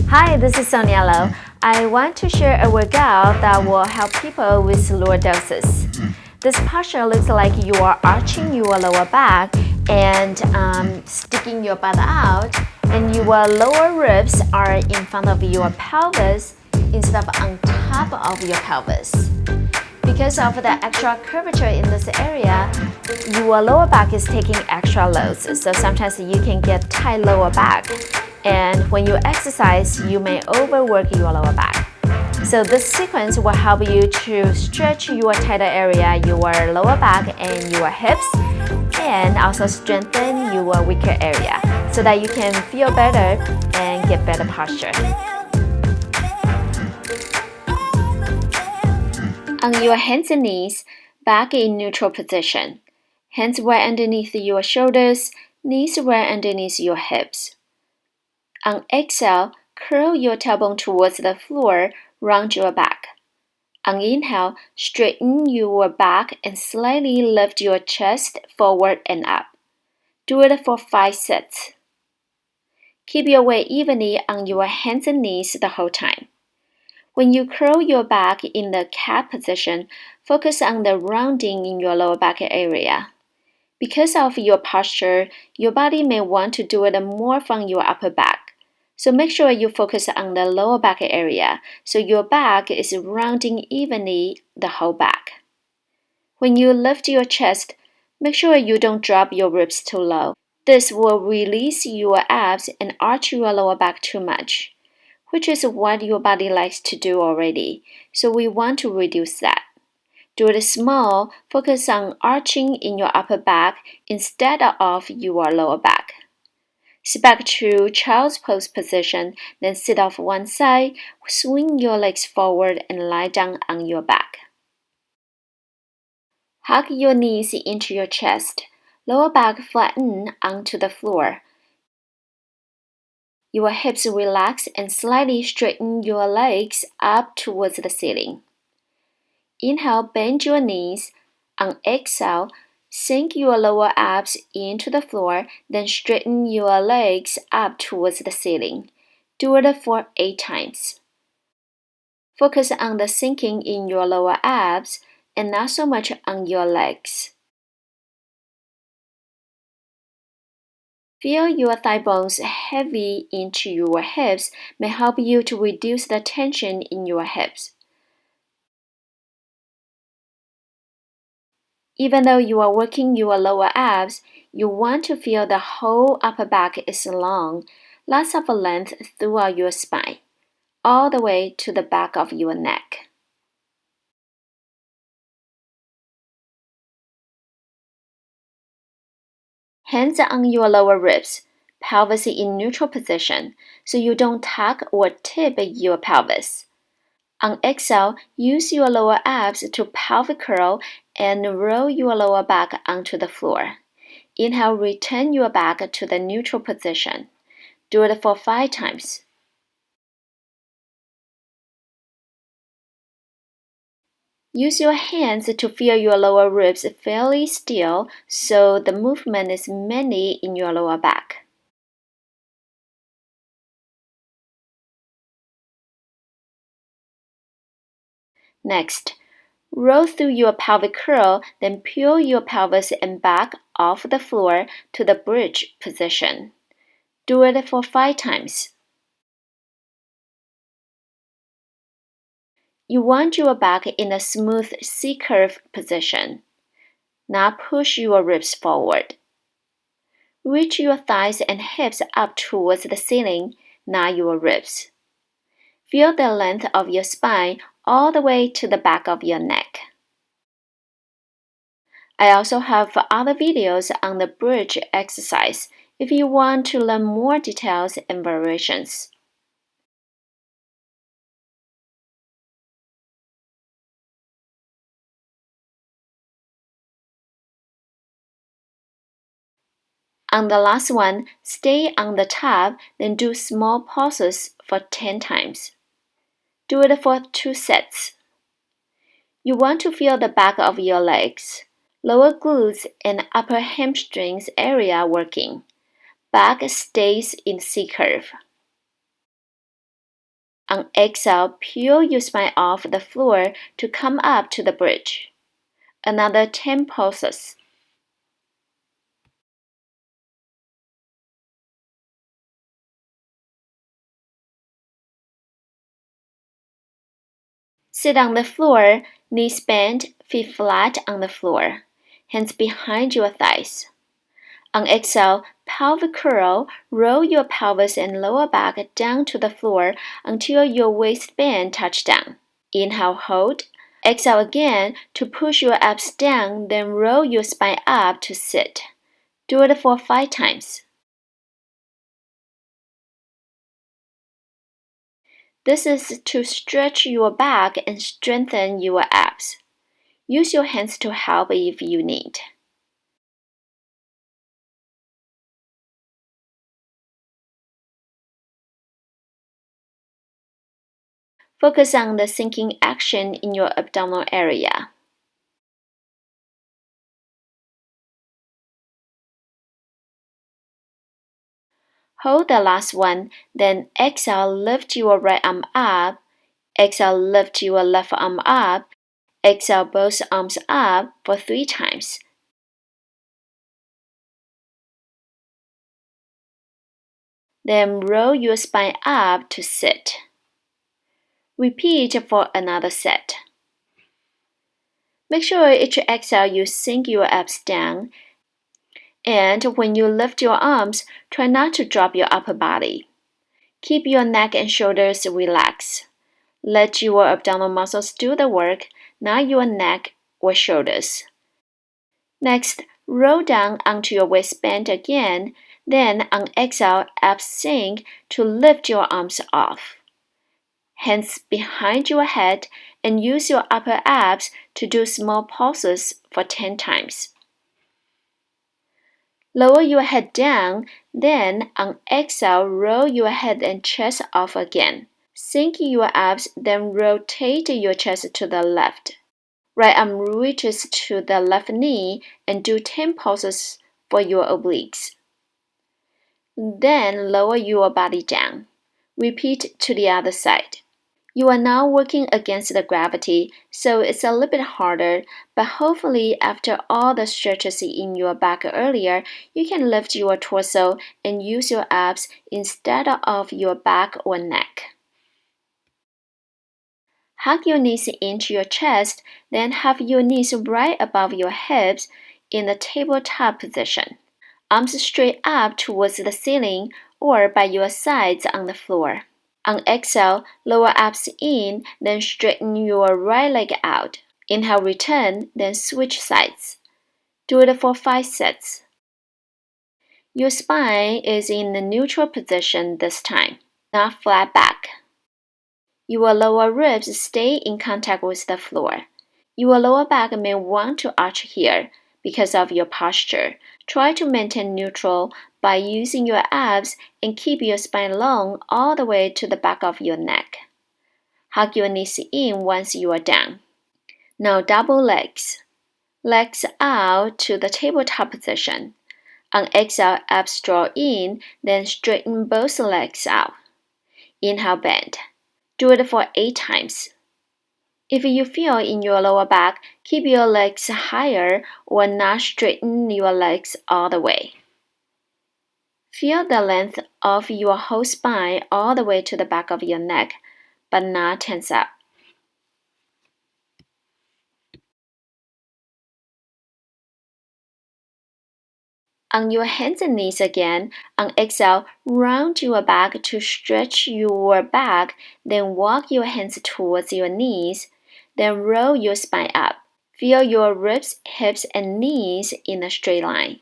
Hi, this is Sonya. I want to share a workout that will help people with lordosis. This posture looks like you are arching your lower back and sticking your butt out, and your lower ribs are in front of your pelvis instead of on top of your pelvis. Because of the extra curvature in this area, your lower back is taking extra loads, so sometimes you can get tight lower back. And when you exercise, you may overwork your lower back. So this sequence will help you to stretch your tighter area, your lower back and your hips, and also strengthen your weaker area so that you can feel better and get better posture. On your hands and knees, back in neutral position. Hands right underneath your shoulders, knees right underneath your hips. On exhale, curl your tailbone towards the floor, round your back. On inhale, straighten your back and slightly lift your chest forward and up. Do it for 5 sets. Keep your weight evenly on your hands and knees the whole time. When you curl your back in the cat position, focus on the rounding in your lower back area. Because of your posture, your body may want to do it more from your upper back. So make sure you focus on the lower back area so your back is rounding evenly the whole back. When you lift your chest, make sure you don't drop your ribs too low. This will release your abs and arch your lower back too much, which is what your body likes to do already, so we want to reduce that. Do it small, focus on arching in your upper back instead of your lower back. Sit back to child's pose position, then sit off one side, swing your legs forward and lie down on your back. Hug your knees into your chest, lower back flatten onto the floor. Your hips relax and slightly straighten your legs up towards the ceiling. Inhale, bend your knees. On exhale, sink your lower abs into the floor, then straighten your legs up towards the ceiling. Do it for 8 times. Focus on the sinking in your lower abs and not so much on your legs. Feel your thigh bones heavy into your hips may help you to reduce the tension in your hips. Even though you are working your lower abs, you want to feel the whole upper back is long, lots of length throughout your spine, all the way to the back of your neck. Hands on your lower ribs, pelvis in neutral position, so you don't tuck or tip your pelvis. On exhale, use your lower abs to pelvic curl and roll your lower back onto the floor. Inhale, return your back to the neutral position. Do it for 5 times. Use your hands to feel your lower ribs fairly still so the movement is mainly in your lower back. Next, roll through your pelvic curl, then peel your pelvis and back off the floor to the bridge position. Do it for 5 times. You want your back in a smooth C-curve position. Now push your ribs forward. Reach your thighs and hips up towards the ceiling, not your ribs. Feel the length of your spine all the way to the back of your neck. I also have other videos on the bridge exercise if you want to learn more details and variations. On the last one, stay on the top, then do small pauses for 10 times. Do it for 2 sets. You want to feel the back of your legs, lower glutes and upper hamstrings area working. Back stays in C-curve. On exhale, peel your spine off the floor to come up to the bridge. Another 10 pulses. Sit on the floor, knees bent, feet flat on the floor, hands behind your thighs. On exhale, pelvic curl, roll your pelvis and lower back down to the floor until your waistband touch down. Inhale, hold. Exhale again to push your abs down, then roll your spine up to sit. Do it for 5 times. This is to stretch your back and strengthen your abs. Use your hands to help if you need. Focus on the sinking action in your abdominal area. Hold the last one, then exhale, lift your right arm up. Exhale, lift your left arm up. Exhale, both arms up for 3 times. Then roll your spine up to sit. Repeat for another set. Make sure each exhale you sink your abs down, and when you lift your arms, try not to drop your upper body. Keep your neck and shoulders relaxed. Let your abdominal muscles do the work, not your neck or shoulders. Next, roll down onto your waistband again, then on exhale, abs sink to lift your arms off. Hands behind your head and use your upper abs to do small pulses for 10 times. Lower your head down, then on exhale, roll your head and chest off again. Sink your abs, then rotate your chest to the left. Right arm reaches to the left knee and do 10 pulses for your obliques. Then lower your body down. Repeat to the other side. You are now working against the gravity, so it's a little bit harder, but hopefully after all the stretches in your back earlier, you can lift your torso and use your abs instead of your back or neck. Hug your knees into your chest, then have your knees right above your hips in the tabletop position. Arms straight up towards the ceiling or by your sides on the floor. On exhale, lower abs in, then straighten your right leg out. Inhale, return, then switch sides. Do it for 5 sets. Your spine is in the neutral position this time, not flat back. Your lower ribs stay in contact with the floor. Your lower back may want to arch here because of your posture. Try to maintain neutral by using your abs and keep your spine long all the way to the back of your neck. Hug your knees in once you are done. Now double legs. Legs out to the tabletop position. On exhale, abs draw in, then straighten both legs out. Inhale, bend. Do it for 8 times. If you feel in your lower back, keep your legs higher or not straighten your legs all the way. Feel the length of your whole spine all the way to the back of your neck, but not tense up. On your hands and knees again, on exhale, round your back to stretch your back, then walk your hands towards your knees, then roll your spine up. Feel your ribs, hips, and knees in a straight line.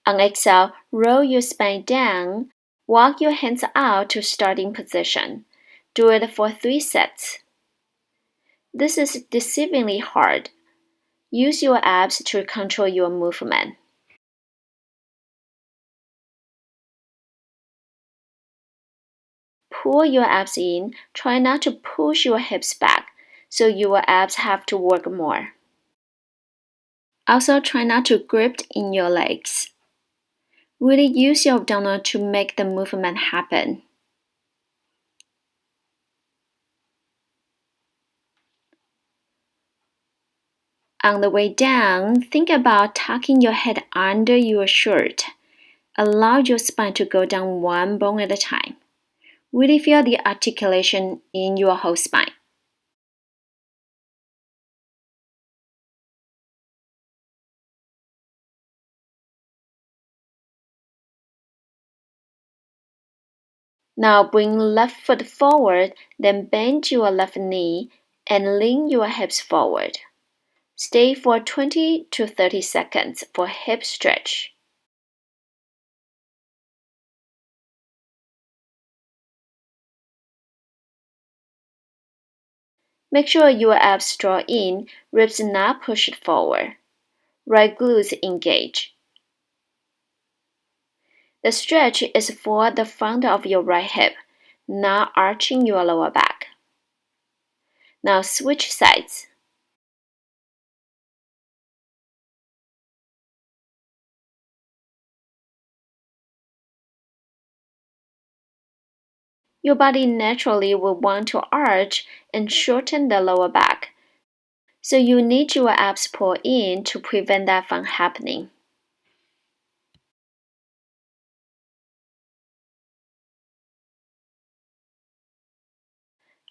On exhale, roll your spine down, walk your hands out to starting position. Do it for 3 sets. This is deceivingly hard. Use your abs to control your movement. Pull your abs in, try not to push your hips back, so your abs have to work more. Also, try not to grip in your legs. Really use your abdominal to make the movement happen. On the way down, think about tucking your head under your shirt. Allow your spine to go down one bone at a time. Really feel the articulation in your whole spine. Now bring left foot forward, then bend your left knee and lean your hips forward. Stay for 20 to 30 seconds for hip stretch. Make sure your abs draw in, ribs not pushed forward. Right glutes engage. The stretch is for the front of your right hip, not arching your lower back. Now switch sides. Your body naturally will want to arch and shorten the lower back, so you need your abs pull in to prevent that from happening.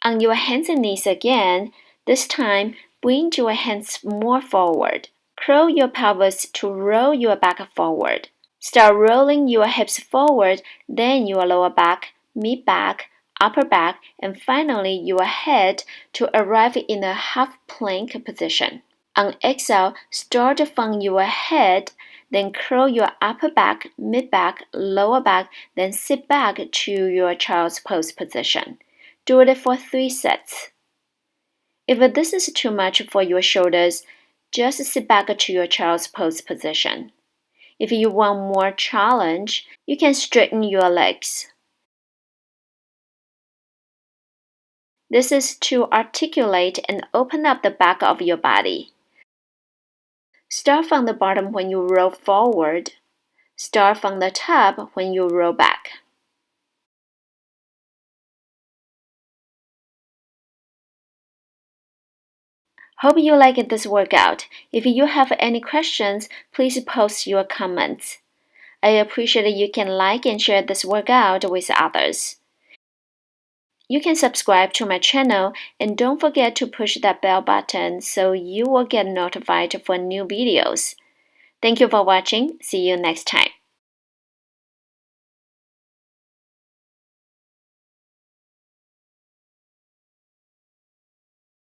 On your hands and knees again, this time bring your hands more forward. Curl your pelvis to roll your back forward. Start rolling your hips forward, then your lower back, mid back, upper back, and finally your head to arrive in a half plank position. On exhale, start from your head, then curl your upper back, mid back, lower back, then sit back to your child's pose position. Do it for 3 sets. If this is too much for your shoulders, just sit back to your child's pose position. If you want more challenge, you can straighten your legs. This is to articulate and open up the back of your body. Start from the bottom when you roll forward. Start from the top when you roll back. Hope you liked this workout. If you have any questions, please post your comments. I appreciate you can like and share this workout with others. You can subscribe to my channel and don't forget to push that bell button so you will get notified for new videos. Thank you for watching. See you next time.